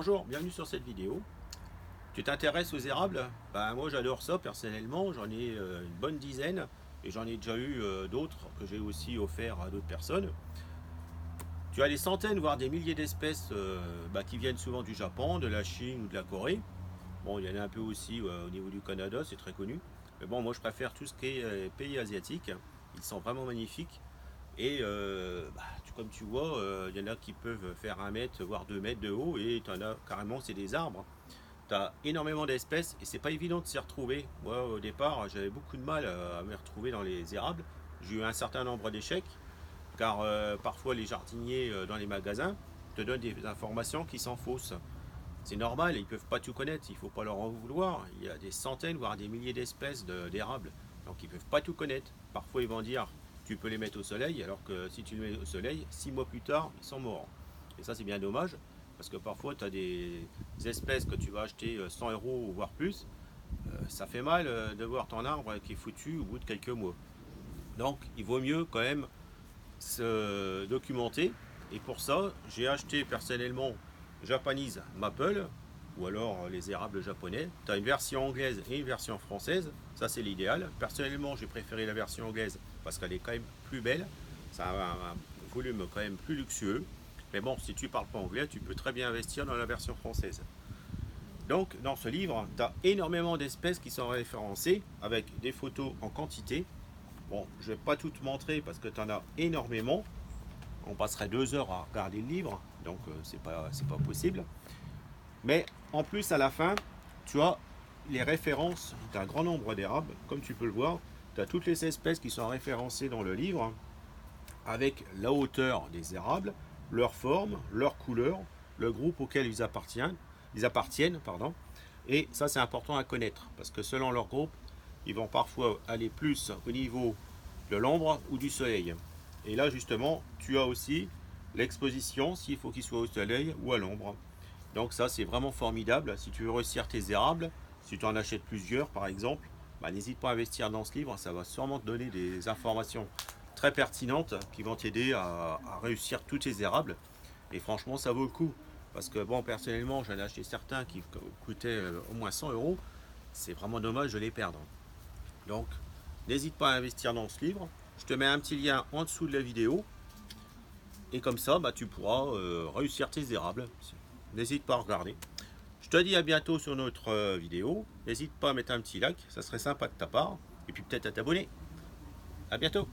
Bonjour, bienvenue sur cette vidéo. Tu t'intéresses aux érables? Moi j'adore ça personnellement, j'en ai une bonne dizaine et j'en ai déjà eu d'autres que j'ai aussi offert à d'autres personnes. Tu as des centaines voire des milliers d'espèces qui viennent souvent du Japon, de la Chine ou de la Corée. Bon, il y en a un peu aussi au niveau du Canada, c'est très connu. Mais bon, moi je préfère tout ce qui est pays asiatiques. Ils sont vraiment magnifiques. Et comme tu vois, il y en a qui peuvent faire 1 mètre, voire 2 mètres de haut, et tu en as carrément, c'est des arbres. Tu as énormément d'espèces, et c'est pas évident de s'y retrouver. Moi, au départ, j'avais beaucoup de mal à me retrouver dans les érables. J'ai eu un certain nombre d'échecs, car parfois les jardiniers dans les magasins te donnent des informations qui sont fausses. C'est normal, ils peuvent pas tout connaître, il faut pas leur en vouloir. Il y a des centaines, voire des milliers d'espèces d'érables, donc ils peuvent pas tout connaître. Parfois ils vont dire tu peux les mettre au soleil, alors que si tu les mets au soleil, 6 mois plus tard, ils sont morts. Et ça c'est bien dommage, parce que parfois tu as des espèces que tu vas acheter 100 euros ou voire plus. Ça fait mal de voir ton arbre qui est foutu au bout de quelques mois. Donc il vaut mieux quand même se documenter. Et pour ça, j'ai acheté personnellement Japanese Maple, ou alors les érables japonais. Tu as une version anglaise et une version française, ça c'est l'idéal. Personnellement, j'ai préféré la version anglaise parce qu'elle est quand même plus belle, ça a un volume quand même plus luxueux. Mais bon, si tu parles pas anglais, tu peux très bien investir dans la version française. Donc, dans ce livre, tu as énormément d'espèces qui sont référencées avec des photos en quantité. Bon, je vais pas tout te montrer parce que tu en as énormément. On passerait 2 heures à regarder le livre, donc c'est pas possible. Mais en plus, à la fin, tu as les références d'un grand nombre d'érables. Comme tu peux le voir, tu as toutes les espèces qui sont référencées dans le livre, avec la hauteur des érables, leur forme, leur couleur, le groupe auquel ils appartiennent, pardon. Et ça, c'est important à connaître, parce que selon leur groupe, ils vont parfois aller plus au niveau de l'ombre ou du soleil. Et là, justement, tu as aussi l'exposition, s'il faut qu'il soit au soleil ou à l'ombre. Donc ça, c'est vraiment formidable. Si tu veux réussir tes érables, si tu en achètes plusieurs, par exemple, n'hésite pas à investir dans ce livre. Ça va sûrement te donner des informations très pertinentes qui vont t'aider à réussir tous tes érables. Et franchement, ça vaut le coup. Parce que bon, personnellement, j'en ai acheté certains qui coûtaient au moins 100 euros. C'est vraiment dommage de les perdre. Donc, n'hésite pas à investir dans ce livre. Je te mets un petit lien en dessous de la vidéo. Et comme ça, tu pourras réussir tes érables. N'hésite pas à regarder. Je te dis à bientôt sur notre vidéo. N'hésite pas à mettre un petit like, ça serait sympa de ta part. Et puis peut-être à t'abonner. À bientôt.